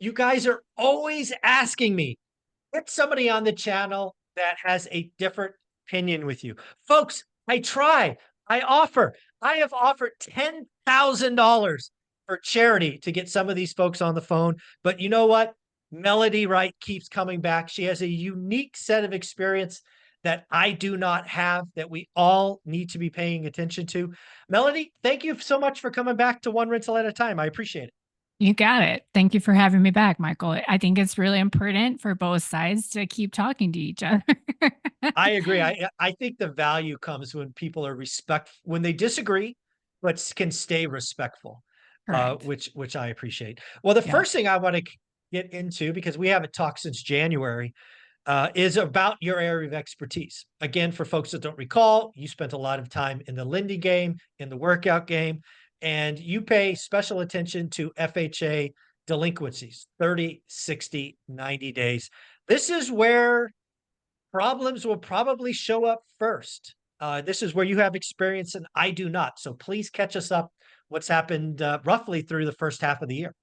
You guys are always asking me, get somebody on the channel that has a different opinion with you. Folks, I try, I offer, I have offered $10,000 for charity to get some of these folks on the phone. But you know what? Melody Wright keeps coming back. She has a unique set of experience that I do not have, that we all need to be paying attention to. Melody, thank you so much for coming back to One Rental at a Time. I appreciate it. You got it. Thank you for having me back, Michael. I think it's really important for both sides to keep talking to each other. I agree. I think the value comes when people are when they disagree, but can stay respectful, Correct. which I appreciate. Well, the Yeah. first thing I want to get into, because we haven't talked since January, is about your area of expertise. Again, for folks that don't recall, you spent a lot of time in the lending game, in the workout game, and you pay special attention to FHA delinquencies, 30, 60, 90 days. This is where problems will probably show up first. This is where you have experience and I do not. So please catch us up what's happened roughly through the first half of the year.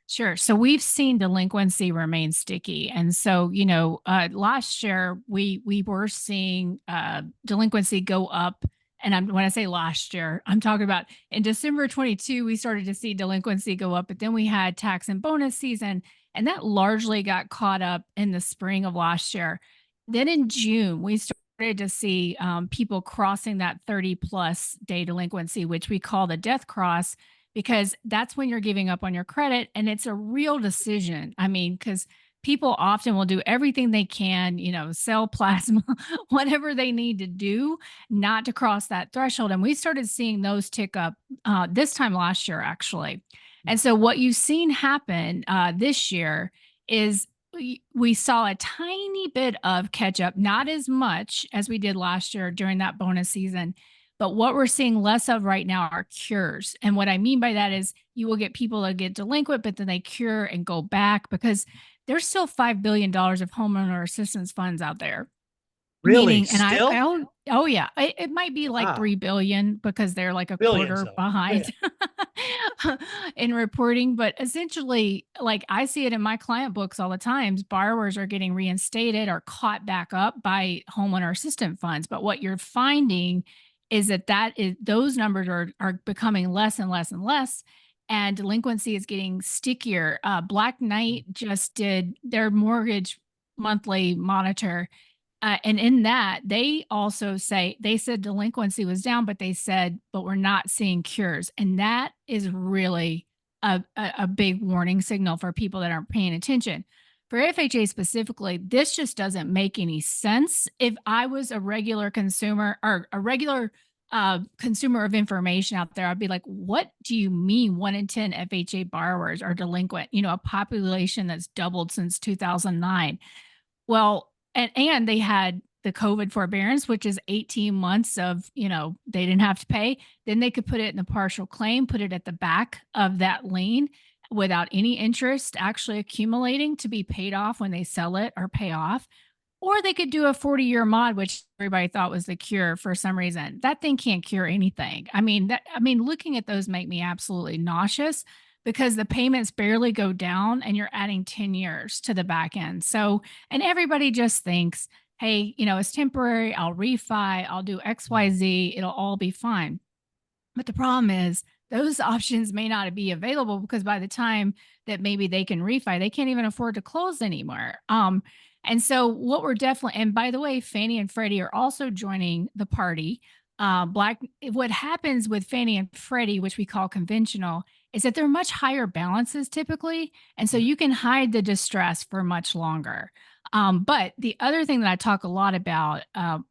Sure. So we've seen delinquency remain sticky, and so last year we were seeing delinquency go up. And when I say last year, I'm talking about in December 22, we started to see delinquency go up, but then we had tax and bonus season, and that largely got caught up in the spring of last year. Then in June, we started to see people crossing that 30 plus day delinquency, which we call the death cross, because that's when you're giving up on your credit. And it's a real decision. I mean, because people often will do everything they can, sell plasma, whatever they need to do not to cross that threshold. And we started seeing those tick up this time last year, actually. And so what you've seen happen this year is we saw a tiny bit of catch up, not as much as we did last year during that bonus season. But what we're seeing less of right now are cures. And what I mean by that is you will get people that get delinquent, but then they cure and go back because there's still $5 billion of homeowner assistance funds out there. Really? Meaning, and Still? oh yeah, it might be like Wow. 3 billion because they're like a Billions, quarter though. Yeah. behind in reporting. But essentially, like I see it in my client books all the times, borrowers are getting reinstated or caught back up by homeowner assistance funds. But what you're finding is that those numbers are becoming less and less and less. And delinquency is getting stickier. Black Knight just did their mortgage monthly monitor, and in that, they also they said delinquency was down, but they said, but we're not seeing cures. And that is really a big warning signal for people that aren't paying attention. For FHA specifically, this just doesn't make any sense. If I was a regular consumer or a regular consumer of information out there, I'd be like, what do you mean 1 in 10 FHA borrowers are delinquent? A population that's doubled since 2009. Well, and they had the COVID forbearance, which is 18 months of, they didn't have to pay. Then they could put it in the partial claim, put it at the back of that lien without any interest actually accumulating to be paid off when they sell it or pay off. Or they could do a 40-year mod, which everybody thought was the cure for some reason. That thing can't cure anything. Looking at those make me absolutely nauseous because the payments barely go down and you're adding 10 years to the back end. So, and everybody just thinks, hey, it's temporary. I'll refi, I'll do XYZ, it'll all be fine. But the problem is those options may not be available because by the time that maybe they can refi, they can't even afford to close anymore. And so what we're definitely, and by the way, Fannie and Freddie are also joining the party. What happens with Fannie and Freddie, which we call conventional, is that they're much higher balances typically. And so you can hide the distress for much longer. But the other thing that I talk a lot about,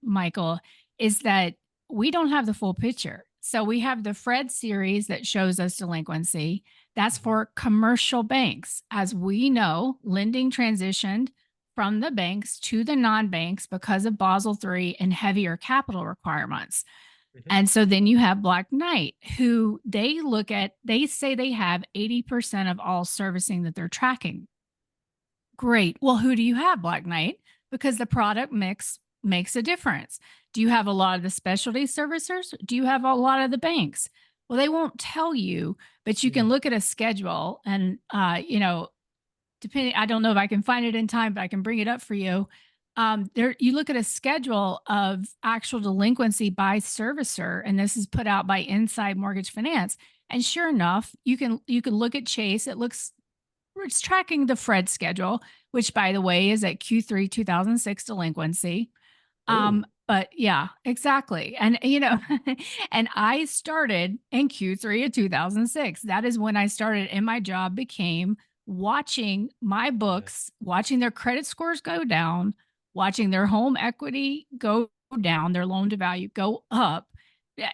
Michael, is that we don't have the full picture. So we have the Fred series that shows us delinquency. That's for commercial banks. As we know, lending transitioned from the banks to the non-banks because of Basel III and heavier capital requirements. Mhm. And so then you have Black Knight, who they say they have 80% of all servicing that they're tracking. Great. Well, who do you have, Black Knight? Because the product mix makes a difference. Do you have a lot of the specialty servicers? Do you have a lot of the banks? Well, they won't tell you, but you can look at a schedule and, depending, I don't know if I can find it in time, but I can bring it up for you. There, you look at a schedule of actual delinquency by servicer, and this is put out by Inside Mortgage Finance. And sure enough, you can look at Chase. It's tracking the Fred schedule, which by the way is at Q3 2006 delinquency. Oh, But yeah, exactly. And and I started in Q3 of 2006. That is when I started, and my job became watching my yeah. books, watching their credit scores go down, watching their home equity go down, their loan to value go up.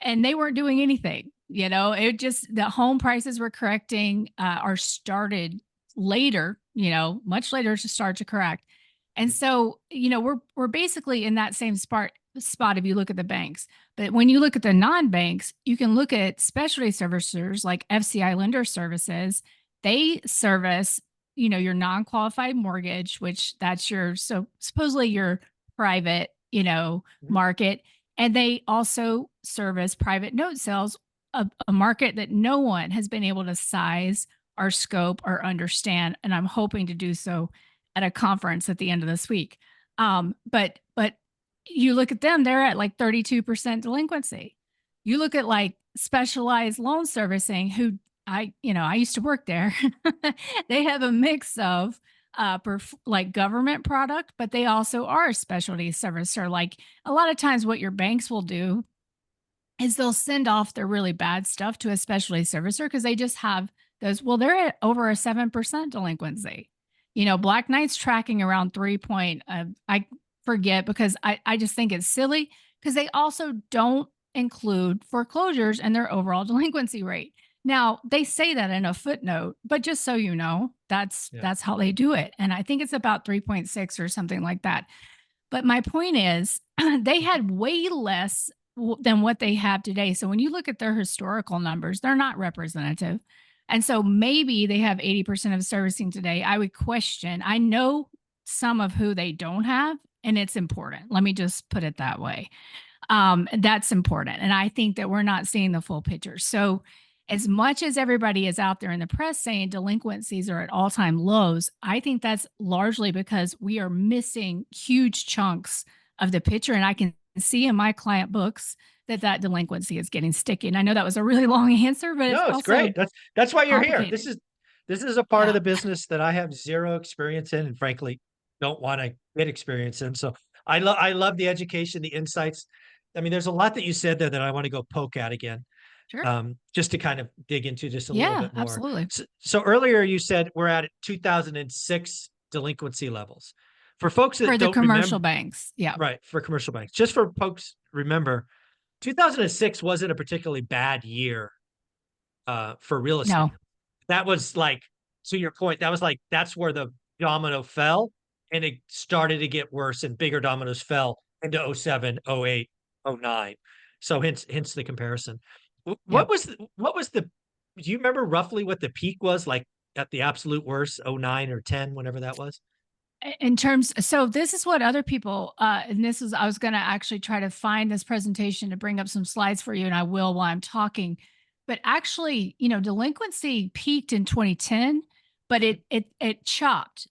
And they weren't doing anything. It just, the home prices were correcting, or started later, much later to start to correct. And so, we're basically in that same spot if you look at the banks. But when you look at the non-banks, you can look at specialty servicers like FCI Lender Services. They service, your non-qualified mortgage, which that's your, so supposedly your private, Mhm. market. And they also service private note sales, a market that no one has been able to size or scope or understand. And I'm hoping to do so at a conference at the end of this week. But you look at them, they're at like 32% delinquency. You look at like specialized loan servicing, who I used to work there. They have a mix of like government product, but they also are a specialty servicer. Like a lot of times what your banks will do is they'll send off their really bad stuff to a specialty servicer because they just have those. Well, they're at over a 7% delinquency. Black Knight's tracking around 3 point. I forget because I just think it's silly because they also don't include foreclosures in their overall delinquency rate. Now they say that in a footnote, but just so you know, that's Yeah. that's how they do it. And I think it's about 3.6 or something like that. But my point is, they had way less than what they have today. So when you look at their historical numbers, they're not representative. And so maybe they have 80% of servicing today. I would question, I know some of who they don't have, and it's important. Let me just put it that way. That's important. And I think that we're not seeing the full picture. So, as much as everybody is out there in the press saying delinquencies are at all time lows, I think that's largely because we are missing huge chunks of the picture. And I can see in my client books that delinquency is getting sticky. And I know that was a really long answer, but it's No, it's also great. That's why you're here. complicated. This is a part of Yeah, the business that I have zero experience in, and frankly, don't want to get experience in. So I love the education, the insights. I mean, there's a lot that you said there that I want to go poke at again, sure. just to kind of dig into just a little Yeah, bit more. absolutely. So earlier you said we're at 2006 delinquency levels. For folks For that the don't commercial remember, banks. Yeah. right? For commercial banks, just for folks remember, 2006 wasn't a particularly bad year for real estate. No. That was like, to your point, that was like, that's where the domino fell and it started to get worse and bigger dominoes fell into '07, '08, '09. So hence the comparison. Yep. What was the, do you remember roughly what the peak was like at the absolute worst, '09 or 10, whenever that was? In terms, so this is what other people, and this is, I was going to actually try to find this presentation to bring up some slides for you, and I will while I'm talking. But actually, delinquency peaked in 2010, but it chopped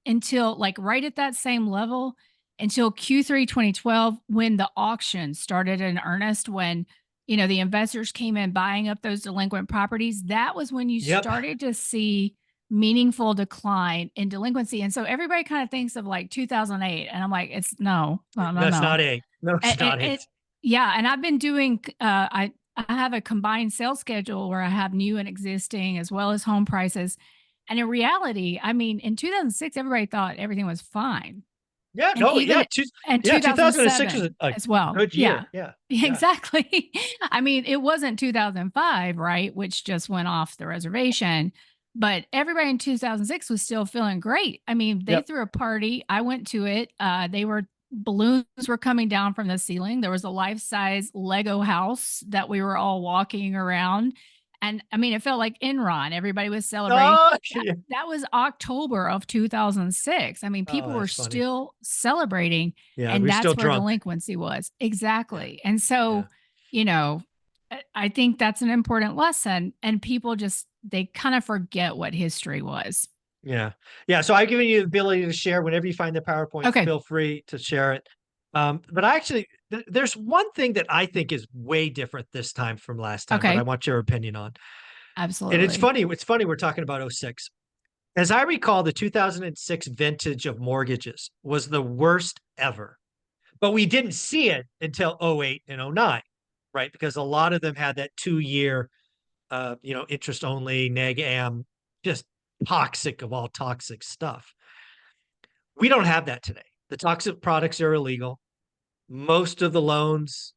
until like right at that same level until Q3 2012, when the auction started in earnest, when the investors came in buying up those delinquent properties. That was when you Yep. started to see meaningful decline in delinquency. And so everybody kind of thinks of like 2008. And I'm like, it's no, no, no, That's no. not eight. No, it's not And eight. yeah. And I've been doing, I have a combined sales schedule where I have new and existing as well as home prices. And in reality, I mean, in 2006, everybody thought everything was fine. Yeah, And no, yeah, even in yeah, 2006 was 2007 a as well. good Yeah. year. Yeah, yeah. Exactly. I mean, it wasn't 2005, right, which just went off the reservation, but everybody in 2006 was still feeling great. I mean, they Yep. threw a party. I went to it. They were balloons were coming down from the ceiling. There was a life-size Lego house that we were all walking around. And I mean, it felt like Enron. Everybody was celebrating. Oh, That yeah. that was October of 2006. I mean, Oh, people were that's funny. still celebrating, Yeah, and we're still that's where drunk. delinquency was. Yeah, Exactly. And yeah. so, you know, I think that's an important lesson, and people just they kind of forget what history was. Yeah. Yeah. So I've given you the ability to share whenever you find the PowerPoint, Okay. feel free to share it. But I actually, there's one thing that I think is way different this time from last time, but I Okay. want your opinion on. And it's Absolutely. funny. It's funny. We're talking about '06. As I recall, the 2006 vintage of mortgages was the worst ever, but we didn't see it until '08 and '09, right? Because a lot of them had that 2 year, interest only, neg am, just toxic of all toxic stuff. We don't have that today. The toxic products are illegal. Most of the loans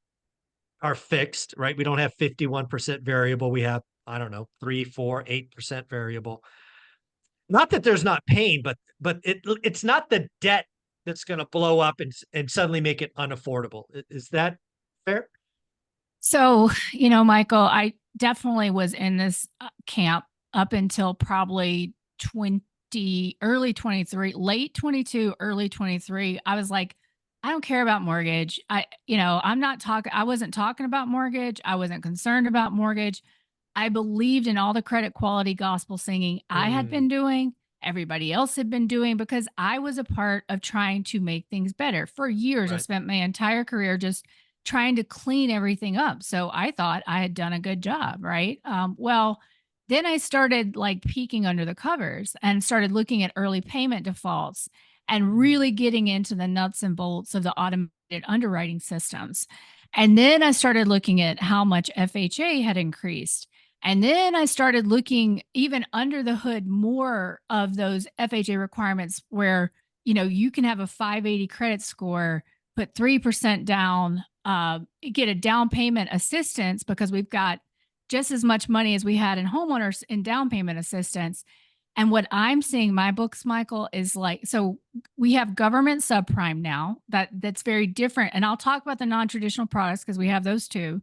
are fixed, right? We don't have 51% variable. We have, I don't know, 3, 4, 8% variable. Not that there's not pain, but it's not the debt that's going to blow up and suddenly make it unaffordable. Is that fair? So, Michael, I definitely was in this camp up until probably 20, early 23, late 22, early 23. I was like, I don't care about mortgage. I wasn't talking about mortgage. I wasn't concerned about mortgage. I believed in all the credit quality gospel singing I had Mm, been doing, everybody else had been doing, because I was a part of trying to make things better. For years, I right. spent my entire career just trying to clean everything up. So I thought I had done a good job, right? Well, then I started like peeking under the covers and started looking at early payment defaults and Mm, really getting into the nuts and bolts of the automated underwriting systems. And then I started looking at how much FHA had increased. And then I started looking even under the hood more of those FHA requirements where, you can have a 580 credit score, put 3% down, get a down payment assistance because we've got just as much money as we had in homeowners in down payment assistance. And what I'm seeing my books, Michael, is like, so we have government subprime now that's very different. And I'll talk about the non-traditional products because we have those too.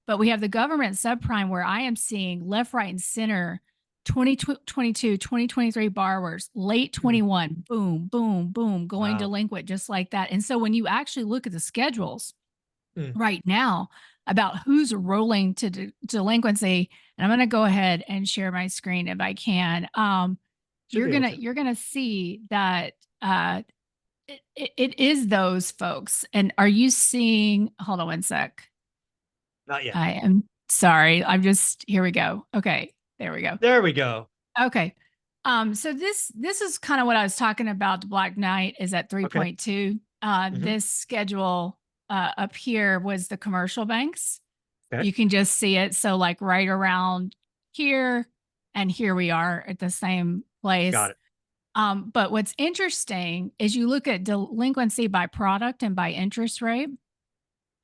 But we have the government subprime where I am seeing left, right, and center 2022, 2023 borrowers, late mm, 21, boom, boom, boom, going wow. delinquent just like that. And so when you actually look at the schedules Mm, right now about who's rolling to delinquency, and I'm going to go ahead and share my screen if I can. should be able to. You're gonna see that it is those folks. And are you seeing? Hold on one sec. Not yet. I am sorry. Here we go. Okay. There we go. There we go. Okay. So this is kind of what I was talking about. The Black Knight is at Okay. 3.2. Hmm. This schedule up here was the commercial banks. Okay. You can just see it. So like right around here and here we are at the same Got place. it. But what's interesting is you look at delinquency by product and by interest rate.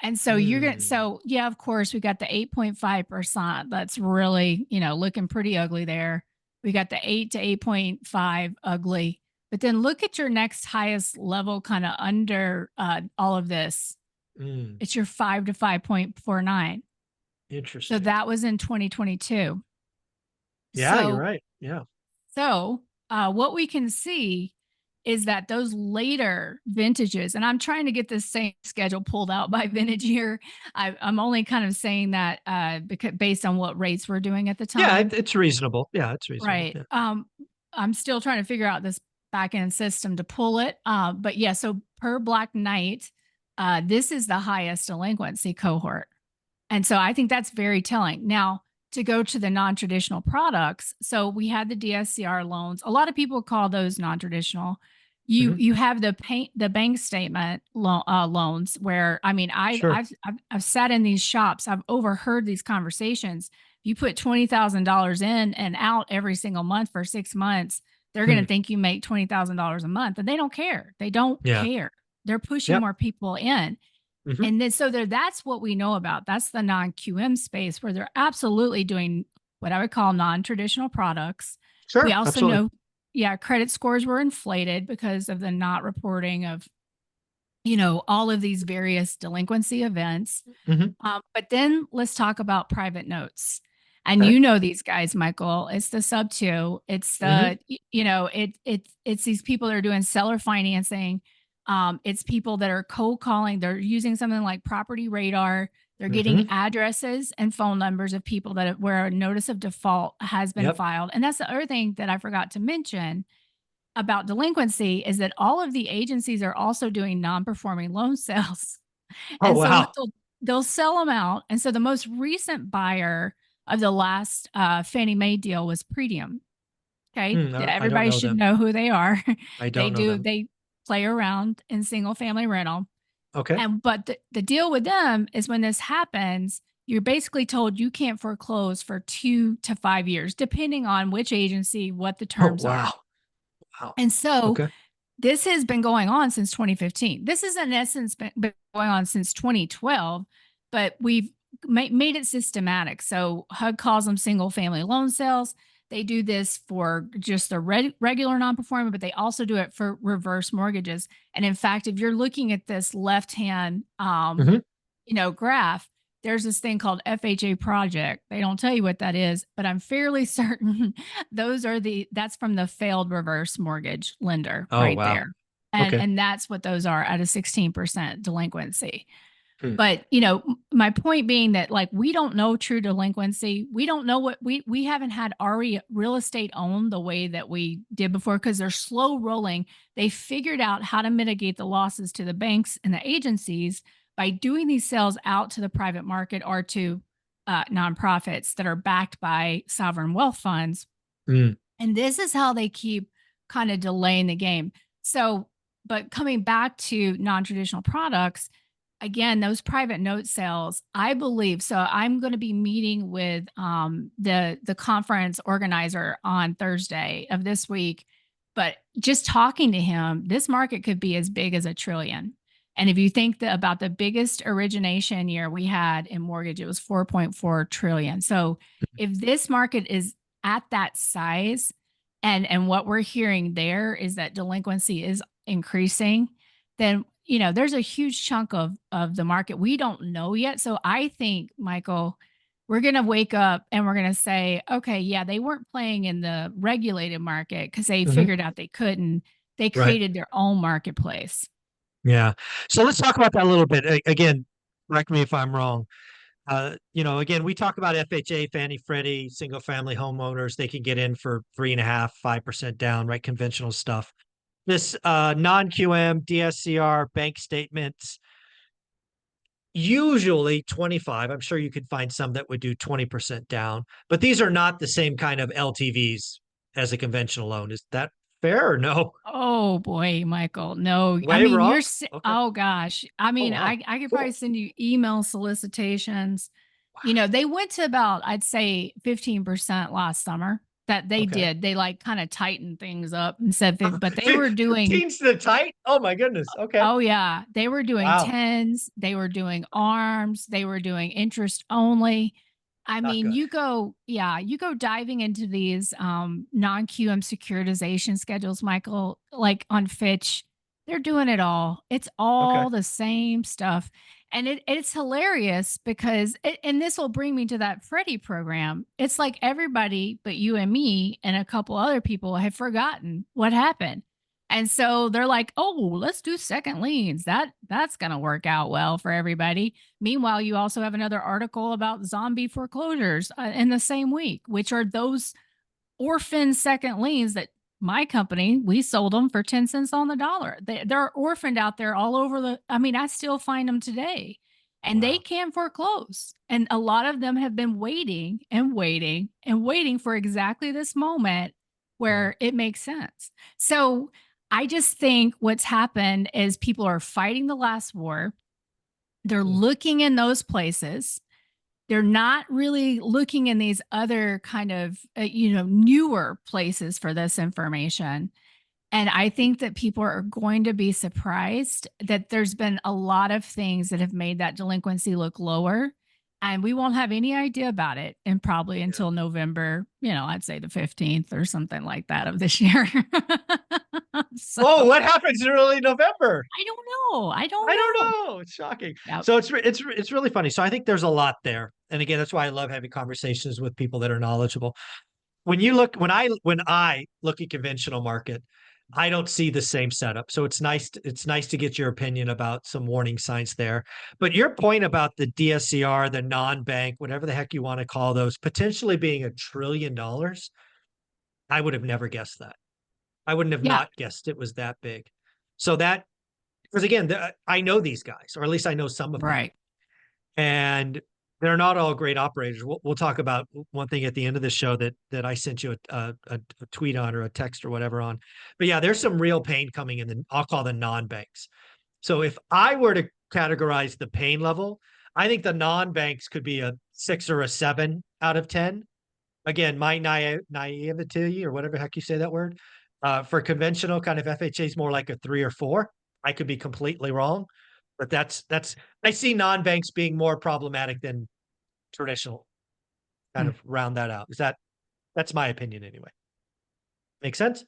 And so Mm, yeah, of course, we got the 8.5%. That's really, looking pretty ugly there. We got the 8 to 8.5 ugly. But then look at your next highest level kind of under all of this. mm, It's your 5 to 5.49. So interesting. that was in 2022. Yeah, you're So right. Yeah. what we can see is that those later vintages, and I'm trying to get this same schedule pulled out by vintage year. I'm only kind of saying that because based on what rates we're doing at the Yeah, time, it's reasonable. Yeah, it's reasonable. right? Yeah. I'm still trying to figure out this back end system to pull it. But yeah, so per Black Knight, this is the highest delinquency cohort. And so I think that's very telling. Now, to go to the non-traditional products, so we had the DSCR loans. A lot of people call those non-traditional. You Hmm. you have the bank statement loans where I mean Sure. I've sat in these shops. I've overheard these conversations. You put $20,000 in and out every single month for 6 months, they're going Hmm. to think you make $20,000 a month, and they don't care. They don't Yeah. care. They're pushing Yep. more people in. Hmm. And then so that's what we know about. That's the non-QM space where they're absolutely doing what I would call non-traditional products. We Sure. also Absolutely. know, yeah, credit scores were inflated because of the not reporting of, all of these various delinquency events. Hmm. But then let's talk about private notes. And Okay. these guys, Michael. It's the sub two. It's Hmm. it's these people that are doing seller financing. It's people that are cold calling. They're using something like Property Radar. They're getting Hmm. addresses and phone numbers of people where a notice of default has been Yep. filed. And that's the other thing that I forgot to mention about delinquency is that all of the agencies are also doing non-performing loan sales. Oh, And so what wow. they'll sell them out. And so the most recent buyer of the last Fannie Mae deal was Pretium. Okay. I don't Everybody know should them. know who they are. I don't know them. They play around in single family rental. Okay. But the deal with them is when this happens, you're basically told you can't foreclose for 2 to 5 years, depending on which agency, what the Oh, terms are. wow. Wow. And so Okay. this has been going on since 2015. This has in essence been going on since 2012, but we've made it systematic. So HUD calls them single family loan sales. They do this for just the regular non-performing, but they also do it for reverse mortgages. And in fact, if you're looking at this left-hand, Hmm. graph, there's this thing called FHA project. They don't tell you what that is, but I'm fairly certain that's from the failed reverse mortgage lender Oh, right wow. there. Okay. And that's what those are at a 16% delinquency. Hmm. But, my point being that like we don't know true delinquency. We don't know what we haven't had real estate owned the way that we did before because they're slow rolling. They figured out how to mitigate the losses to the banks and the agencies by doing these sales out to the private market or to nonprofits that are backed by sovereign wealth funds. Mm. And this is how they keep kind of delaying the game. So, but coming back to non-traditional products, again, those private note sales, I believe. So I'm going to be meeting with the conference organizer on Thursday of this week. But just talking to him, this market could be as big as a trillion. And if you think about the biggest origination year we had in mortgage, it was 4.4 trillion. So if this market is at that size, and what we're hearing there is that delinquency is increasing, then there's a huge chunk of the market we don't know yet. So I think, Michael, we're going to wake up and we're going to say, okay, yeah, they weren't playing in the regulated market because they Hmm. figured out they couldn't. They Right. created their own marketplace. Yeah. So let's talk about that a little bit. Again, correct me if I'm wrong. Again, we talk about FHA, Fannie, Freddie, single family homeowners. They can get in for 3.5%, 5% down, right? Conventional stuff. This non-QM, DSCR, bank statements, usually 25. I'm sure you could find some that would do 20% down, but these are not the same kind of LTVs as a conventional loan. Is that fair or no? Oh boy, Michael. No, I Way mean, wrong? Okay. oh gosh. I Oh, mean, wow. I could probably Cool. send you email solicitations. Wow. They went to about, I'd say 15% last summer that they Okay. did. They like kind of tightened things up and said, but they were doing, 15's the tight? Oh my goodness. Okay. oh yeah, they were doing Wow. tens, they were doing arms, they were doing interest only. I Not mean, good. you go diving into these non-QM securitization schedules, Michael, like on Fitch, they're doing it all. It's Okay. all the same stuff. And it's hilarious because and this will bring me to that Freddie program. It's like everybody but you and me and a couple other people have forgotten what happened. And so they're like, "Oh, let's do second liens. That's going to work out well for everybody." Meanwhile, you also have another article about zombie foreclosures in the same week, which are those orphan second liens that my company, we sold them for 10 cents on the dollar. They're orphaned out there all over I mean, I still find them today and they Wow. can foreclose. And a lot of them have been waiting and waiting and waiting for exactly this moment Yeah. where it makes sense. So I just think what's happened is people are fighting the last war. They're Mm. looking in those places. They're not really looking in these other kind of, newer places for this information. And I think that people are going to be surprised that there's been a lot of things that have made that delinquency look lower. And we won't have any idea about it and probably Yeah. until November, I'd say the 15th or something like that of this year. So Oh, what happens in early November? I don't know. I don't I know. don't know. It's shocking. Yep. So it's really funny. So I think there's a lot there. And again, that's why I love having conversations with people that are knowledgeable. When I look at conventional market, I don't see the same setup. So it's nice to get your opinion about some warning signs there. But your point about the DSCR, the non-bank, whatever the heck you want to call those, potentially being $1 trillion, I would have never guessed that. I wouldn't have Yeah. not guessed it was that big. So that, because again, I know these guys, or at least I know some of them, Right. and they're not all great operators. We'll talk about one thing at the end of the show that I sent you a tweet on, or a text or whatever on. But yeah, there's some real pain coming in I'll call the non-banks. So if I were to categorize the pain level, I think the non-banks could be a 6 or a 7 out of 10. Again, my naivety, or whatever the heck you say that word, for conventional kind of FHA is more like a 3 or 4. I could be completely wrong, but that's I see non-banks being more problematic than traditional. Kind Hmm. of round that out. That's my opinion anyway. Make sense?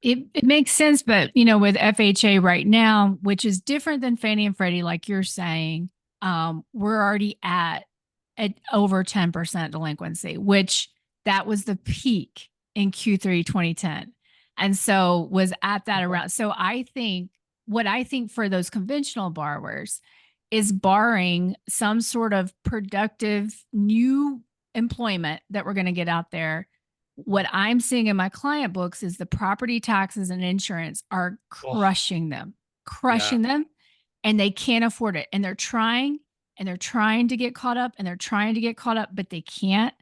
It makes sense, but with FHA right now, which is different than Fannie and Freddie, like you're saying, we're already at over 10% delinquency, which that was the peak in Q3 2010. And so was at that Okay. around. So what I think for those conventional borrowers is, barring some sort of productive new employment that we're going to get out there, what I'm seeing in my client books is the property taxes and insurance are Oh, yeah, crushing them, and they can't afford it. And they're trying to get caught up, and they're trying to get caught up, but they can't.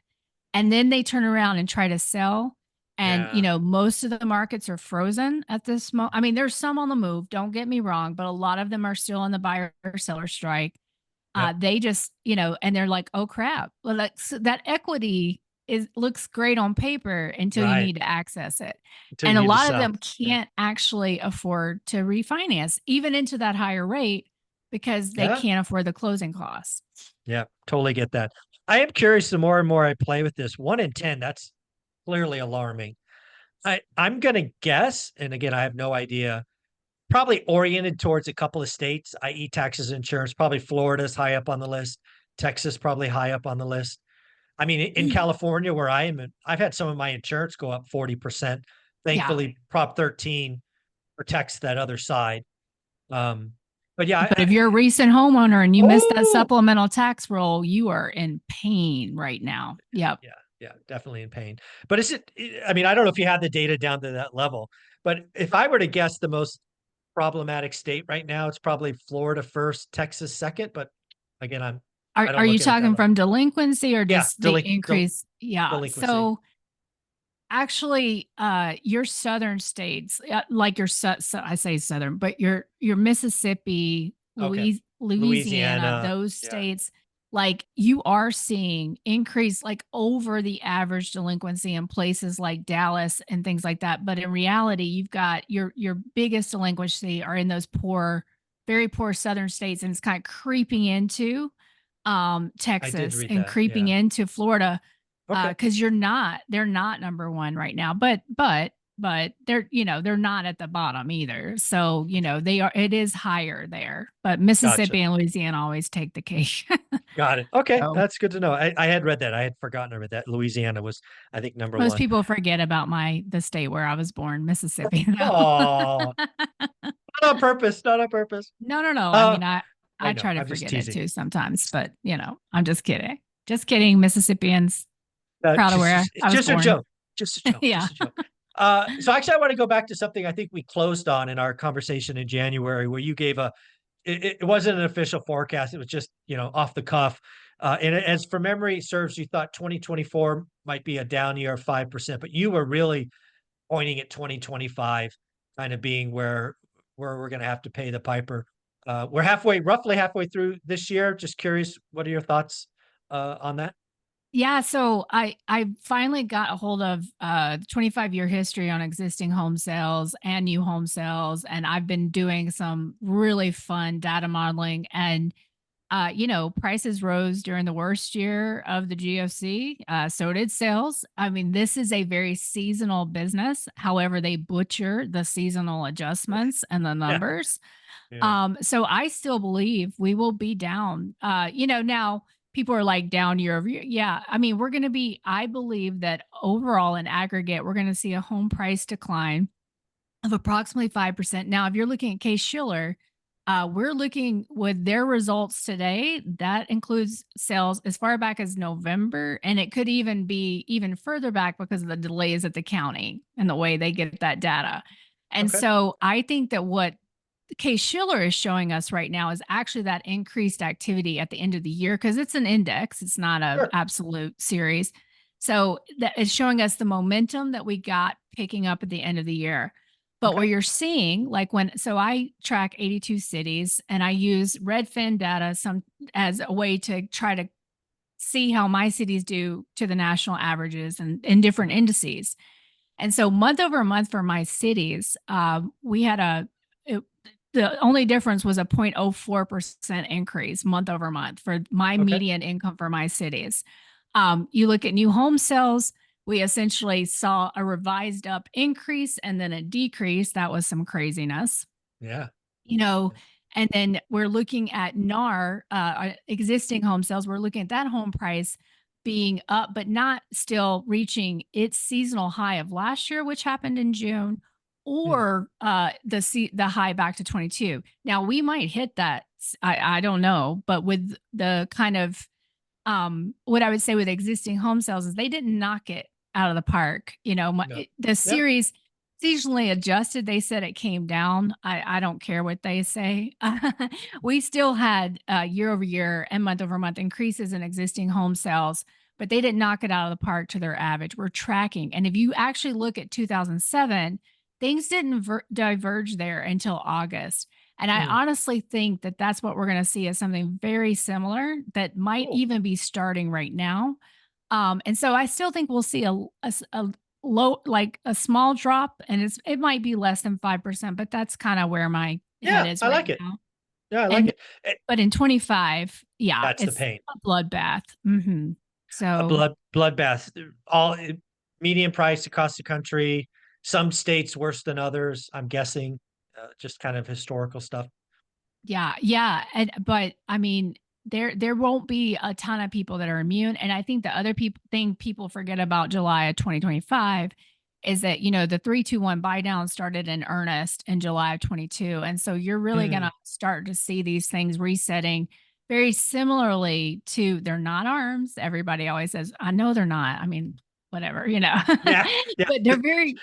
And then they turn around and try to sell. And, yeah, most of the markets are frozen at this moment. I mean, there's some on the move, don't get me wrong, but a lot of them are still on the buyer seller strike. yeah. They just, and they're like, oh crap. Well, that equity looks great on paper until you Right. need to access it. Until you And a need to lot of sell. them Yeah. can't actually afford to refinance even into that higher rate, because they Yeah. can't afford the closing costs. Yeah. Totally get that. I am curious, the more and more I play with this, 1 in 10, that's clearly alarming. I'm gonna guess, and again, I have no idea, probably oriented towards a couple of states, i.e. taxes and insurance. Probably Florida's high up on the list. Texas probably high up on the list. I mean, in California, where I am, I've had some of my insurance go up 40%. Yeah. Thankfully, Prop 13 protects that other side. Um, but yeah, But if you're a recent homeowner and you missed that oh, supplemental tax roll, you are in pain right now. Yep. yeah, yeah, definitely in pain. But I mean, I don't know if you have the data down to that level, but if I were to guess the most problematic state right now, it's probably Florida first, Texas second. But again, I Are don't you look at it that talking way. from delinquency or Yeah, just the increase? Yeah. delinquency. So actually, your southern states, like I say southern, but your Mississippi, Okay. Louisiana, Louisiana. those Yeah, states, like you are seeing increase like over the average delinquency in places like Dallas and things like that. But in reality, you've got your biggest delinquency are in those poor, very poor southern states, and it's kind of creeping into I did Texas read and that. creeping Yeah. into Florida, Okay. because they're not number one right now, but they're they're not at the bottom either. So they are. It is higher there, but Gotcha. Mississippi and Louisiana always take the cake. Got it. Okay. So That's good to know. I had read that. I had forgotten about that. Louisiana was, I think, number most one. people forget about the state where I was born, Mississippi. Oh, Though. not on purpose. Not on purpose. No, no, no. I Uh, mean, I I I know. try to I'm just forget it teasing. too sometimes, but I'm just kidding. Just kidding, Mississippians. Proud of where It's I was just a born. joke. Just a joke. Yeah. Just a joke. So actually, I want to go back to something I think we closed on in our conversation in January, where you gave it wasn't an official forecast. It was just, off the cuff. And as for memory serves, you thought 2024 might be a down year of 5%, but you were really pointing at 2025 kind of being where we're going to have to pay the piper. We're roughly halfway through this year. Just curious, what are your thoughts on that? Yeah, so I finally got a hold of 25-year history on existing home sales and new home sales, and I've been doing some really fun data modeling. And prices rose during the worst year of the GFC. So did sales. I mean, this is a very seasonal business. However, they butcher the seasonal adjustments and the Yeah, numbers. yeah. So I still believe we will be down. Now people are like down year over year. Yeah. I mean, we're going to be, I believe that overall in aggregate, we're going to see a home price decline of approximately 5%. Now, if you're looking at Case Shiller, we're looking with their results today. That includes sales as far back as November, and it could even be even further back because of the delays at the county and the way they get that data. And Okay. so I think that what Case Shiller is showing us right now is actually that increased activity at the end of the year because it's an index, it's not a Sure. absolute series. So that is showing us the momentum that we got picking up at the end of the year. But Okay. what you're seeing, like so I track 82 cities and I use Redfin data as a way to try to see how my cities do to the national averages and in different Mhm. indices. And so month over month for my cities, we had the only difference was a 0.04% increase month over month for my Okay. median income for my cities. You look at new home sales, we essentially saw a revised up increase and then a decrease. That was some craziness, Yeah. you know. Yeah. And then we're looking at NAR, existing home sales. We're looking at that home price being up, but not still reaching its seasonal high of last year, which happened in June, Mm. or the high back to 22. Now we might hit that. I don't know, but with the kind of what I would say with existing home sales is they didn't knock it out of the park. No. The Yeah. series seasonally adjusted. They said it came down. I don't care what they say. We still had year over year and month over month increases in existing home sales, but they didn't knock it out of the park to their average. We're tracking. And if you actually look at 2007, things didn't diverge there until August. And I Mm. honestly think that that's what we're going to see is something very similar that might Cool. even be starting right now. And so I still think we'll see a low, like a small drop, and it might be less than 5%, but that's kind of where my head Yeah. is I right like it. now. Yeah. I like And it. Eh, but in 25, yeah, That's the it's pain. a bloodbath. A So bloodbath. All median price across the country. Some states worse than others. I'm guessing. Just kind of historical stuff. yeah, yeah, and but I mean, there won't be a ton of people that are immune, and I think the other thing people forget about July of 2025 is that, the 3-2-1 buy down started in earnest in July of 22, and so you're really Mm. gonna start to see these things resetting very similarly to they're not arms. Everybody always says, "I know they're not." I mean, whatever, Yeah. Yeah. but they're very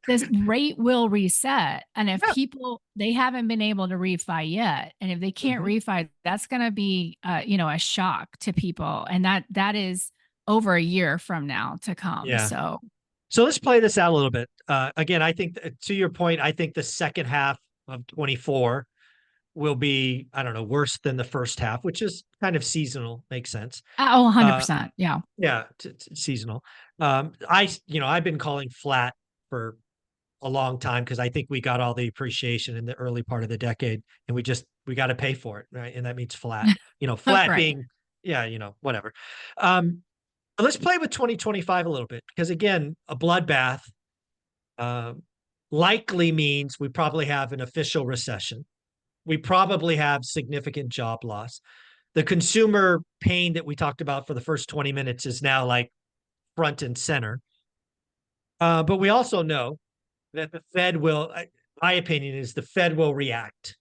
this rate will reset. And if Yeah. people they haven't been able to refi yet, and if they can't Mhm. refi, that's going to be a shock to people, and that is over a year from now to come. Yeah. So So let's play this out a little bit. Again, I think to your point, I think the second half of 24 will be, I don't know, worse than the first half, which is kind of seasonal. Makes sense. oh, Uh, 100%. Yeah. yeah, seasonal. I've been calling flat for a long time because I think we got all the appreciation in the early part of the decade, and we got to pay for it, right? And that means flat. Flat Right. being, yeah, whatever. Um, but let's play with 2025 a little bit because again, a bloodbath uh, likely means we probably have an official recession. We probably have significant job loss. The consumer pain that we talked about for the first 20 minutes is now like front and center. But we also know that the Fed will, my opinion is the Fed will react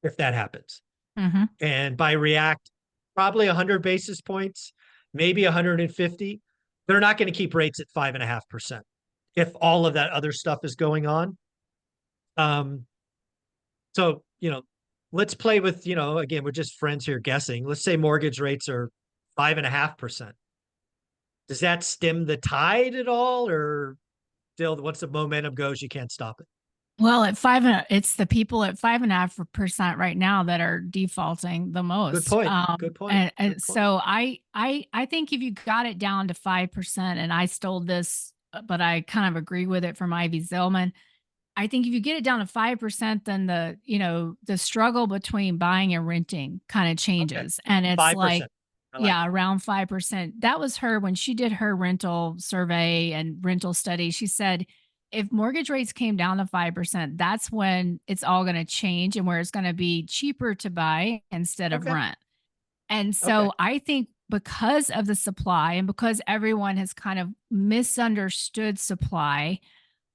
if that happens. Hmm. And by react, probably 100 basis points, maybe 150. They're not going to keep rates at 5.5% if all of that other stuff is going on. Um, so, let's play with, again, we're just friends here guessing. Let's say mortgage rates are 5.5%. Does that stem the tide at all? Or still, once the momentum goes, you can't stop it? Well, it's the people at 5.5% right now that are defaulting the Good most. point. Good point. And Good point. so I think if you got it down to 5%, and I stole this, but I kind of agree with it from Ivy Zillman. I think if you get it down to 5%, then the struggle between buying and renting kind of Okay. changes. And it's like, 5%. I like yeah, it. around 5%. That was her when she did her rental survey and rental study. She said, if mortgage rates came down to 5%, that's when it's all going to change and where it's going to be cheaper to buy instead of Okay. rent. And Okay. so I think because of the supply and because everyone has kind of misunderstood supply,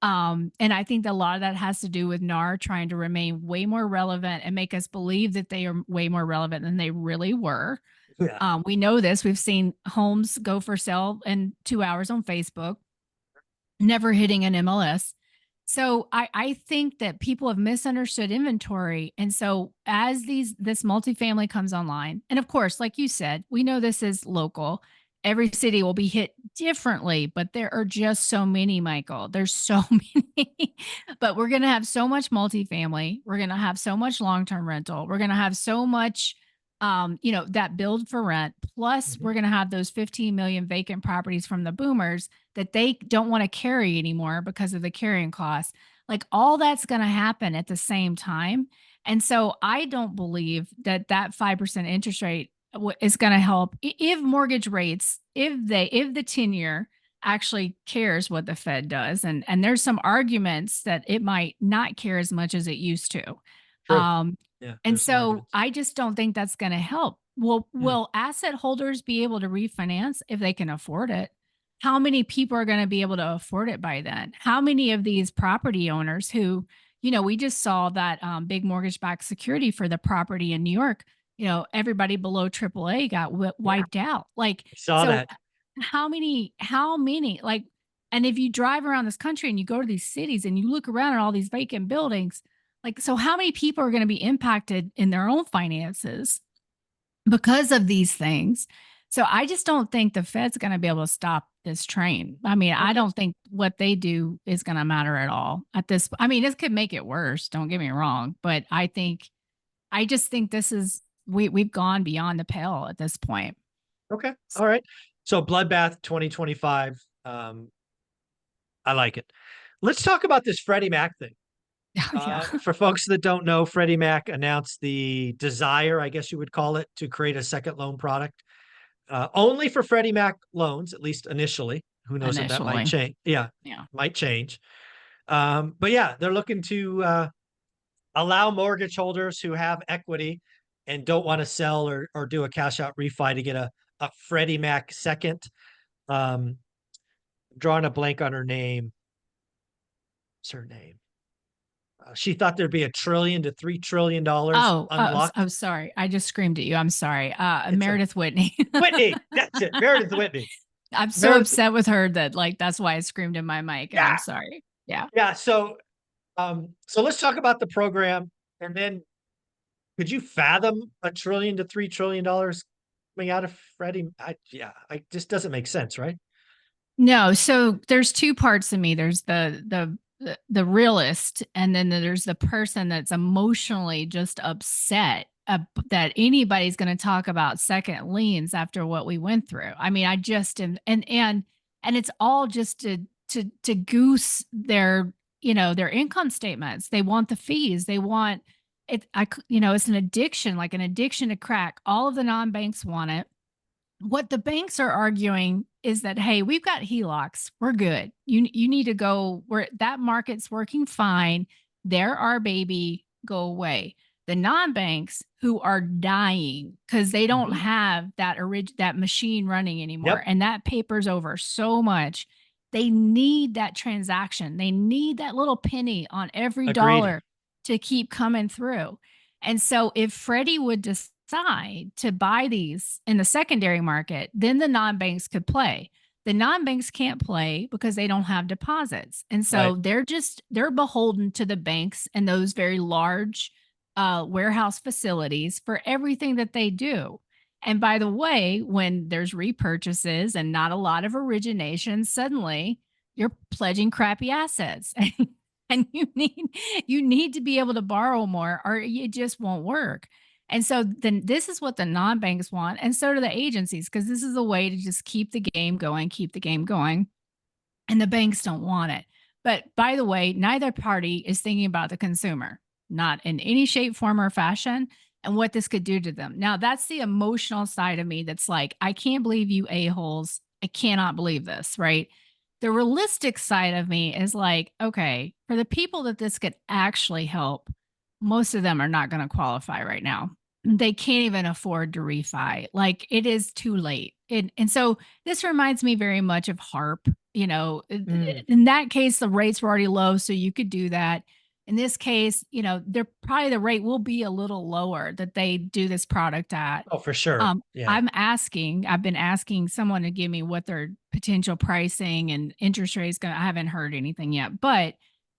And I think that a lot of that has to do with NAR trying to remain way more relevant and make us believe that they are way more relevant than they really were. Yeah. We know this. We've seen homes go for sale in 2 hours on Facebook, never hitting an MLS. So I think that people have misunderstood inventory. And so as this multifamily comes online, and of course, like you said, we know this is local. Every city will be hit differently, but there are just so many, Michael. There's so many. But we're gonna have so much multifamily. We're gonna have so much long-term rental. We're gonna have so much that build for rent. Plus, Mhm. we're gonna have those 15 million vacant properties from the boomers that they don't want to carry anymore because of the carrying costs. Like all that's going to happen at the same time. And so I don't believe that that 5% interest rate is going to help if mortgage rates, if the 10-year actually cares what the Fed does. And there's some arguments that it might not care as much as it used to. True. Um, Yeah, and there's some so arguments. I just don't think that's going to help. Mm. Will asset holders be able to refinance if they can afford it? How many people are going to be able to afford it by then? How many of these property owners who, we just saw that big mortgage backed security for the property in New York, everybody below AAA got Yeah, wiped out. Like, I saw so that. like, and if you drive around this country and you go to these cities and you look around at all these vacant buildings, like, so how many people are going to be impacted in their own finances because of these things? So I just don't think the Fed's going to be able to stop this train. I mean, I Okay. don't think what they do is going to matter at all at this. I mean, this could make it worse. Don't get me wrong, but I just think this is we've gone beyond the pale at this point. Okay. All right. So Bloodbath 2025. I like it. Let's talk about this Freddie Mac thing. Yeah, For folks that don't know, Freddie Mac announced the desire, I guess you would call it, to create a second loan product only for Freddie Mac loans, at least initially. Who knows if that might initially. change? Yeah, Yeah. might change. But yeah, they're looking to allow mortgage holders who have equity and don't want to sell or do a cash out refi to get a Freddie Mac second. Um, drawing a blank on her name. What's her name? She thought there'd be $1 trillion to $3 trillion unlocked. Oh, sorry. I just screamed at you. I'm sorry. It's a Meredith Whitney. Whitney. That's it. Meredith Whitney. I'm so Meredith. upset with her that like that's why I screamed in my mic and I'm Yeah. sorry. Yeah. Yeah. So let's talk about the program, and then could you fathom $1 trillion to $3 trillion coming out of Freddie? Yeah, I just doesn't make sense, right? No, so there's two parts of me. There's the realist, and then there's the person that's emotionally just upset that anybody's going to talk about second liens after what we went through. I mean, I just am, and it's all just to goose their income statements. They want the fees. They want it. It's an addiction, like an addiction to crack. All of the non-banks want it. What the banks are arguing is that, hey, we've got HELOCs. We're good. You need to go where that market's working fine. They're our baby. Go away. The non-banks who are dying because they don't Mhm. have that machine running anymore, Yep. and that paper's over so much. They need that transaction. They need that little penny on every Agreed. dollar to keep coming through. And so if Freddie would decide to buy these in the secondary market, then the non-banks could play. The non-banks can't play because they don't have deposits. And Right. so they're beholden to the banks and those very large warehouse facilities for everything that they do. And by the way, when there's repurchases and not a lot of origination, suddenly you're pledging crappy assets. And you need to be able to borrow more or it just won't work. And so then this is what the non-banks want, and so do the agencies, because this is a way to just keep the game going, keep the game going. And the banks don't want it. But by the way, neither party is thinking about the consumer, not in any shape, form, or fashion, and what this could do to them. Now, that's the emotional side of me that's like, I can't believe you a-holes. I cannot believe this, right? The realistic side of me is like, okay, for the people that this could actually help, most of them are not going to qualify right now. They can't even afford to refi. Like it is too late. And so this reminds me very much of HARP. Mm. In that case, the rates were already low, so you could do that. In this case, they're probably the rate will be a little lower that they do this product at. Oh, for sure. Yeah. I've been asking someone to give me what their potential pricing and interest rate is going to, I haven't heard anything yet, but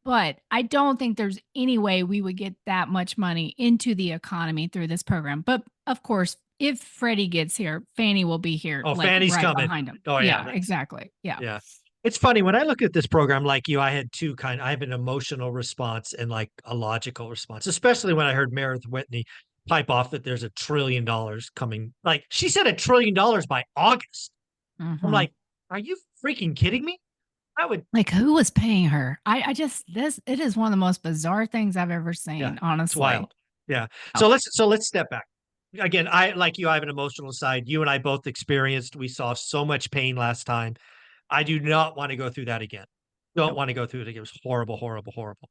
I don't think there's any way we would get that much money into the economy through this program. But of course, if Freddie gets here, Fannie will be here Oh, like Fanny's right coming. behind him. Oh, yeah. Yeah, exactly. Yeah. Yeah. It's funny when I look at this program like you, I have an emotional response and like a logical response, especially when I heard Meredith Whitney pipe off that there's $1 trillion coming. Like she said $1 trillion by August. I'm Mhm. like, are you freaking kidding me? I would, Like who was paying her? I just this it is one of the most bizarre things I've ever yeah, seen, it's honestly. wild. Yeah. Oh, So let's step back. Again, I like you, I have an emotional side. You and I both experienced, we saw so much pain last time. I do not want to go through that again. Don't nope. want to go through it again. It was horrible, horrible, horrible.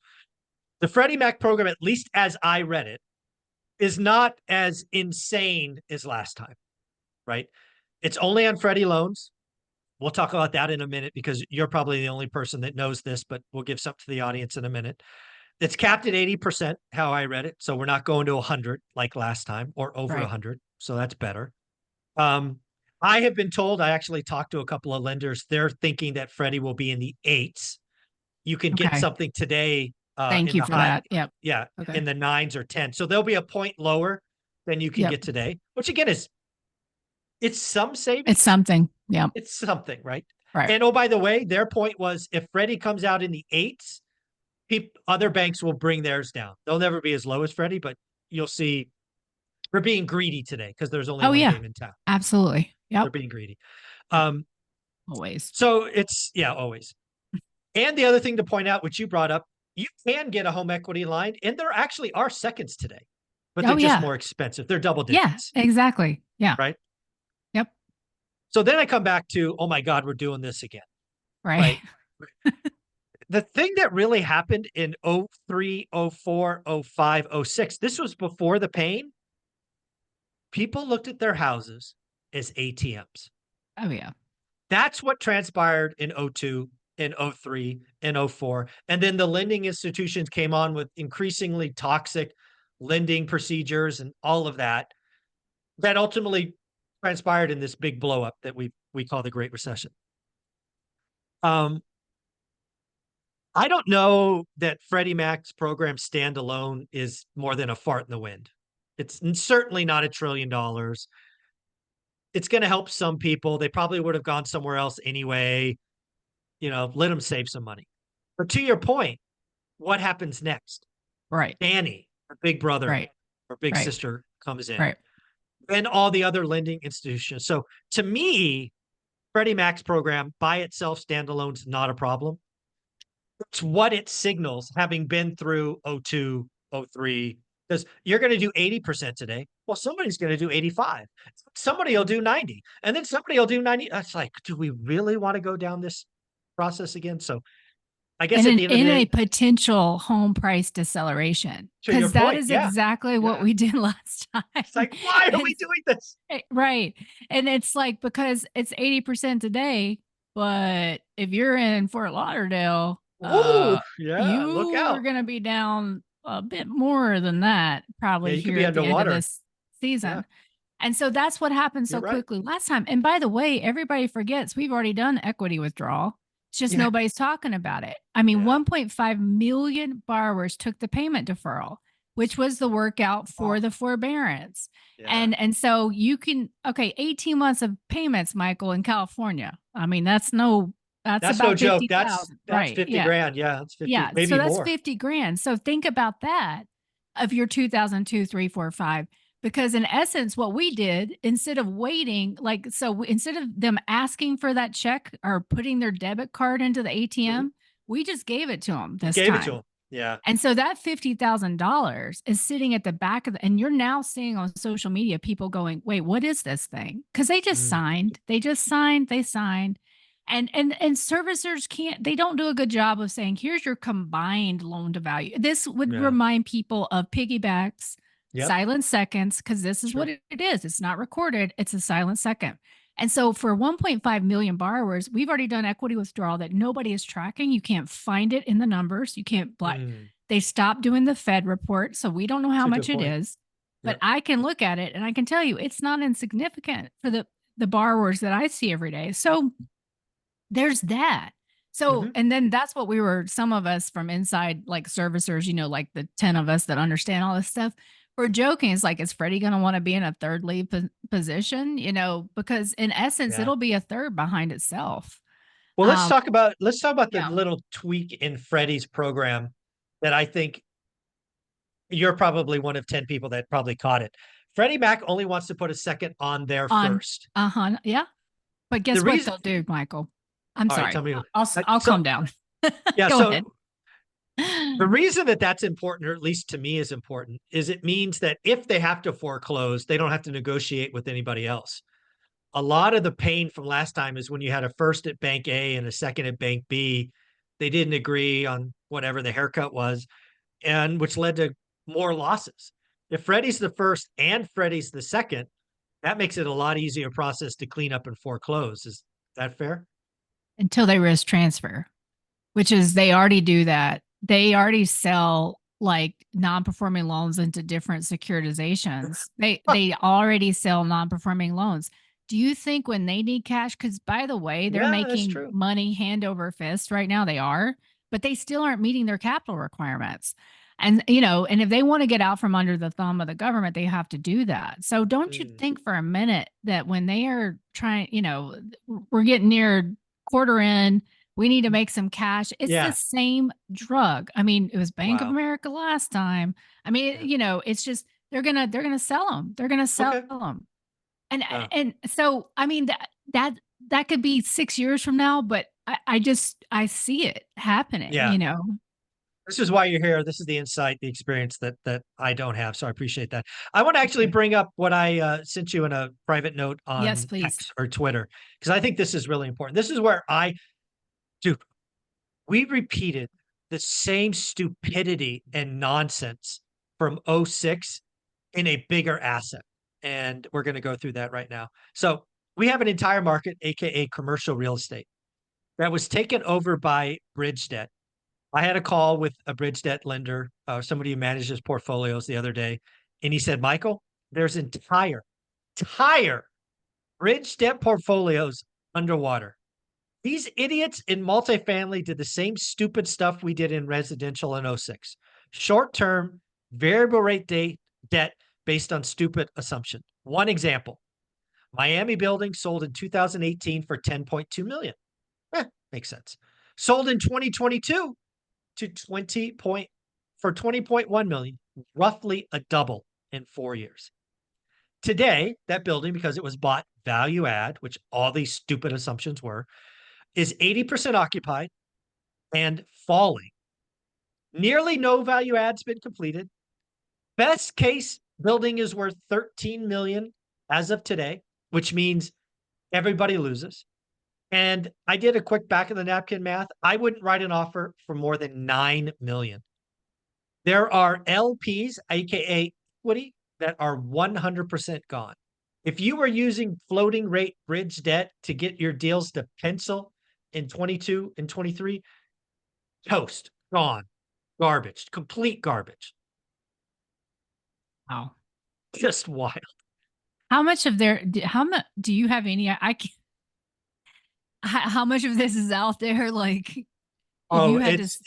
The Freddie Mac program, at least as I read it, is not as insane as last time, right? It's only on Freddie loans. We'll talk about that in a minute because you're probably the only person that knows this, but we'll give something to the audience in a minute. It's capped at 80%, how I read it. So we're not going to 100 like last time or over Right. 100. So that's better. Um, I have been told, I actually talked to a couple of lenders, they're thinking that Freddie will be in the eights. You can get Okay. something today Thank in you the for high, that. Yep. yeah, Okay. in the nines or 10. So there'll be a point lower than you can Yep. get today, which again is it's some It's savings. something. Yep. It's something, right? Right. And oh, by the way, their point was if Freddie comes out in the eights, other banks will bring theirs down. They'll never be as low as Freddie, but you'll see we're being greedy today because there's only Oh one yeah. game in town. Absolutely. They're Yep. being greedy. Yep. Um, Always. so it's yeah, always. And the other thing to point out, which you brought up, you can get a home equity line, and there actually are seconds today, but they're Oh just yeah. more expensive. They're double Yeah, digits, exactly. Yeah. right? Yep. So then I come back to, oh my God, we're doing this again, Right. right? The thing that really happened in 03, 04, 05, 06, this was before the pain. People looked at their houses as ATMs. Oh yeah. That's what transpired in 02, in 03, in 04. And then the lending institutions came on with increasingly toxic lending procedures and all of that, that ultimately transpired in this big blow up that we call the Great Recession. Um, I don't know that Freddie Mac's program standalone is more than a fart in the wind. It's certainly not $1 trillion. It's going to help some people. They probably would have gone somewhere else anyway. Let them save some money. But to your point, what happens next? Right. Danny, her big brother Right. or big Right. sister comes in. Right. Then all the other lending institutions. So to me, Freddie Mac's program by itself, standalone's not a problem. It's what it signals, having been through 02, 03, because you're going to do 80% today. Well, somebody's going to do 85. Somebody will do 90. And then somebody will do 90. That's like, do we really want to go down this process again? So I guess And at the end of the in a day, potential home price deceleration, to your because that point, is yeah, exactly what yeah. we did last time. It's like, why are we It's doing this? right. And it's like because it's 80% today, but if you're in Fort Lauderdale, Ooh, yeah, look you are out. gonna be down a bit more than that Yeah, probably you could here be at the end of underwater. this Yeah, season. And so that's what happened you're so right. quickly last time. And by the way, everybody forgets we've already done equity withdrawal. It's just Yeah, nobody's talking about it. I mean, yeah. 1.5 million borrowers took the payment deferral, which was the workout for Oh, the forbearance. yeah. And so you can 18 months of payments, Michael, in California. I mean, that's That's no about joke. That's 50,000. that's Right. 50 Yeah. grand. Yeah, that's 50, Yeah. So maybe that's more. 50 grand. So think about that of your 2002, 3, 4, 5. Because in essence, what we did instead of waiting, instead of them asking for that check or putting their debit card into the Mhm. ATM, we just gave it to them this Gave it to time. him. Yeah. And so that $50,000 is sitting at the back of and you're now seeing on social media people going, wait, what is this thing? Because they just Mm, signed, they signed. And servicers can't, they don't do a good job of saying, here's your combined loan to value. This would yeah. remind people of piggybacks, Yep. silent seconds, because this is what Sure. it is. It's not recorded, it's a silent second. And so for 1.5 million borrowers, we've already done equity withdrawal that nobody is tracking. You can't find it in the numbers. You can't black. Mm, They stopped doing the Fed report, so we don't know that's how a much good it point. is. But Yep. I can look at it and I can tell you it's not insignificant for the borrowers that I see every day. So there's that. So, Hmm. and then that's what we were, some of us from inside, like servicers, like the 10 of us that understand all this stuff, we're joking. It's like, is Freddie going to want to be in a third lead position? Because in essence, Yeah. it'll be a third behind itself. Well, Um, let's talk about the yeah. little tweak in Freddie's program that I think you're probably one of 10 people that probably caught it. Freddie Mac only wants to put a second on their On, first. uh-huh. Yeah. But The guess what reason, they'll do, Michael? I'm all right, sorry. tell me. I'll So, calm down. yeah, Go ahead. so the reason that that's important, or at least to me is important, is it means that if they have to foreclose, they don't have to negotiate with anybody else. A lot of the pain from last time is when you had a first at bank A and a second at bank B, they didn't agree on whatever the haircut was, and which led to more losses. If Freddie's the first and Freddie's the second, that makes it a lot easier process to clean up and foreclose. Is that fair? Until they risk transfer, which is they already do that. They already sell like non-performing loans into different securitizations. They already sell non-performing loans. Do you think when they need cash, because by the way, they're Yeah, that's making true. money hand over fist right now, they are, but they still aren't meeting their capital requirements. And if they want to get out from under the thumb of the government, they have to do that. So don't you Mm, think for a minute that when they are trying, we're getting near quarter end, we need to make some cash. It's the yeah. same drug. I mean, it was Bank of Wow. America last time. I mean, Yeah. it's just they're gonna sell them. They're gonna sell Okay. them. And Uh, and so I mean that could be 6 years from now, but I see it happening. yeah. This is why you're here. This is the insight, the experience that I don't have. So I appreciate that. I want to Thank actually you. bring up what I sent you in a private note Yes, on please. X or Twitter because I think this is really important. This is where dude, we repeated the same stupidity and nonsense from '06 in a bigger asset. And we're going to go through that right now. So we have an entire market, AKA commercial real estate, that was taken over by bridge debt. I had a call with a bridge debt lender, somebody who manages portfolios the other day, and he said, Michael, there's entire bridge debt portfolios underwater. These idiots in multifamily did the same stupid stuff we did in residential in '06. Short-term variable rate debt based on stupid assumption. One example, Miami building sold in 2018 for 10.2 million. Makes sense. Sold in 2022 to 20.1 million, roughly a double in 4 years. Today, that building, because it was bought value add, which all these stupid assumptions were, is 80% occupied and falling. Nearly no value add's been completed. Best case building is worth 13 million as of today, which means everybody loses. And I did a quick back of the napkin math. I wouldn't write an offer for more than 9 million. There are LPs, aka equity, that are 100% gone. If you were using floating rate bridge debt to get your deals to pencil in 22 and 23, toast, gone, garbage, complete garbage. Wow. Just wild. How much of their how much do you have any I can how much of this is out there? Like if Oh, you had to it's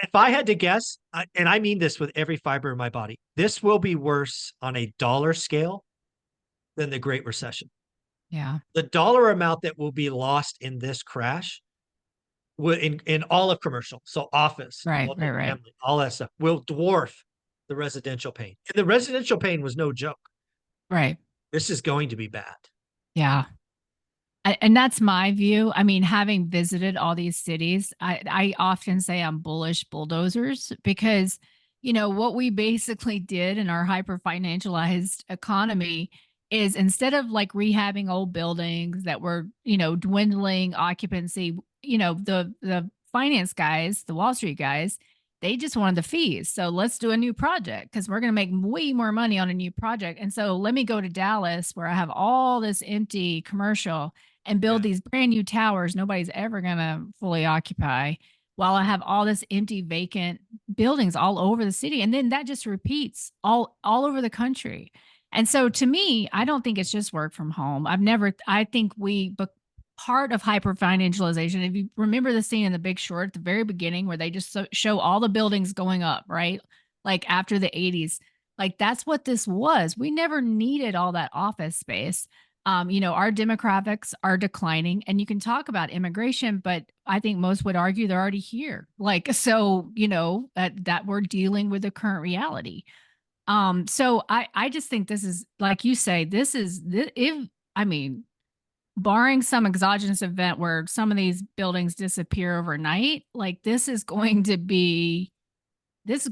if I had to guess, and I mean this with every fiber in my body, this will be worse on a dollar scale than the Great Recession. yeah, The dollar amount that will be lost in this crash in all of commercial, so office, right. multifamily, all that stuff will dwarf the residential pain. And the residential pain was no joke. Right. This is going to be bad. Yeah. And that's my view. I mean, having visited all these cities, I often say I'm bullish bulldozers because, what we basically did in our hyper financialized economy is instead of like rehabbing old buildings that were, dwindling occupancy, the finance guys, the Wall Street guys, they just wanted the fees. So let's do a new project because we're going to make way more money on a new project. And so let me go to Dallas where I have all this empty commercial and build Yeah. these brand new towers nobody's ever going to fully occupy while I have all this empty vacant buildings all over the city. And then that just repeats all over the country. And so to me, I don't think it's just work from home. I think but part of hyper financialization, if you remember the scene in The Big Short at the very beginning where they just show all the buildings going up, right? Like after the 80s, like that's what this was. We never needed all that office space. Our demographics are declining, and you can talk about immigration, but I think most would argue they're already here. Like, so, that we're dealing with the current reality. So I just think this is, like you say, if, I mean, barring some exogenous event where some of these buildings disappear overnight, like this is going to be Yeah.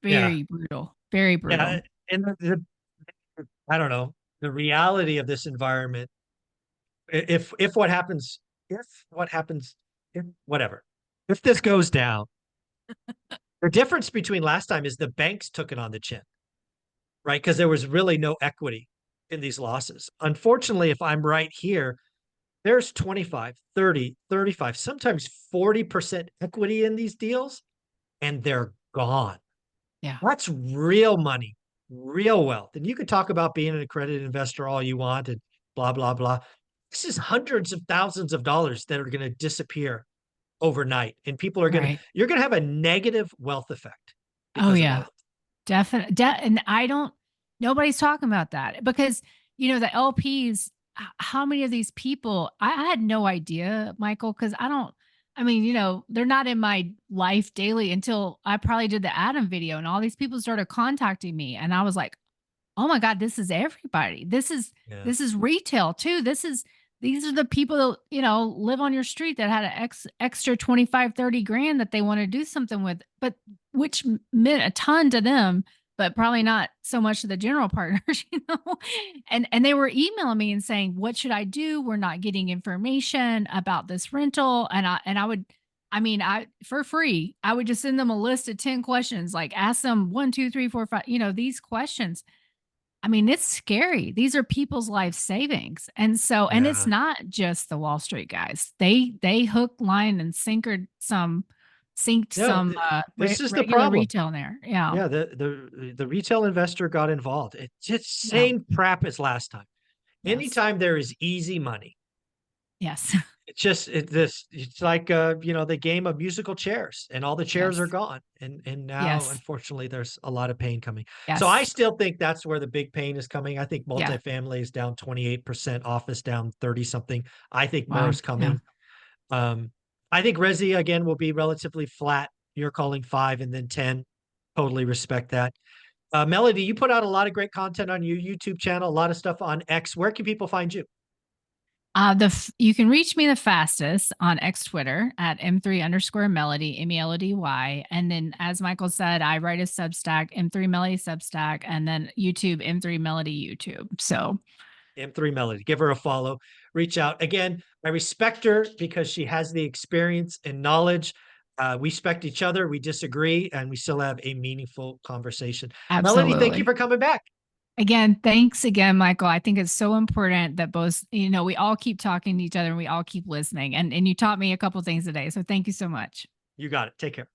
very brutal, very Yeah. brutal. And I don't know, the reality of this environment, if what happens, if whatever, if this goes down, the difference between last time is the banks took it on the chin, right? Because there was really no equity in these losses. Unfortunately, if I'm right here, there's 25, 30, 35, sometimes 40% equity in these deals, and they're gone. Yeah. That's real money, real wealth. And you can talk about being an accredited investor all you want and blah, blah, blah. This is hundreds of thousands of dollars that are going to disappear overnight. And Right. you're going to have a negative wealth effect Oh because of all yeah. of it. Definitely. And nobody's talking about that because, the LPs, how many of these people, I had no idea, Michael, because they're not in my life daily until I probably did the Adam video and all these people started contacting me. And I was like, oh my God, this is everybody. Yeah. This is retail too. These are the people that, live on your street that had an extra 25, 30 grand that they want to do something with, but which meant a ton to them, but probably not so much to the general partners, and they were emailing me and saying, what should I do? We're not getting information about this rental. I for free, I would just send them a list of 10 questions, like ask them 1, 2, 3, 4, 5, these questions. I mean, it's scary. These are people's life savings. And it's Yeah. not just the Wall Street guys. They hook, line, and sinked No, some this is the regular problem. retail in there. Yeah. Yeah, the retail investor got involved. It's just Yeah. same crap as last time. Yes. Anytime there is easy money, Yes. it's like the game of musical chairs, and all the chairs are Yes. gone. And now Yes. unfortunately there's a lot of pain coming. So I Yes. still think that's where the big pain is coming. I think Yeah. multifamily is down 28%, office down 30 something. I think more Wow. is Yeah. coming. Um, I think Resi again will be relatively flat. You're calling 5 and then 10. Totally respect that. Melody, you put out a lot of great content on your YouTube channel, a lot of stuff on X. Where can people find you? You can reach me the fastest on X Twitter at M3_Melody, MELODY. And then, as Michael said, I write a Substack, M3 Melody Substack, and then YouTube, M3 Melody YouTube. So, M3 Melody. Give her a follow. Reach out. Again, I respect her because she has the experience and knowledge. We respect each other. We disagree, and we still have a meaningful conversation. Melody, thank you absolutely. for coming back. Again, thanks again, Michael. I think it's so important that both, we all keep talking to each other and we all keep listening. And you taught me a couple things today. So thank you so much. You got it. Take care.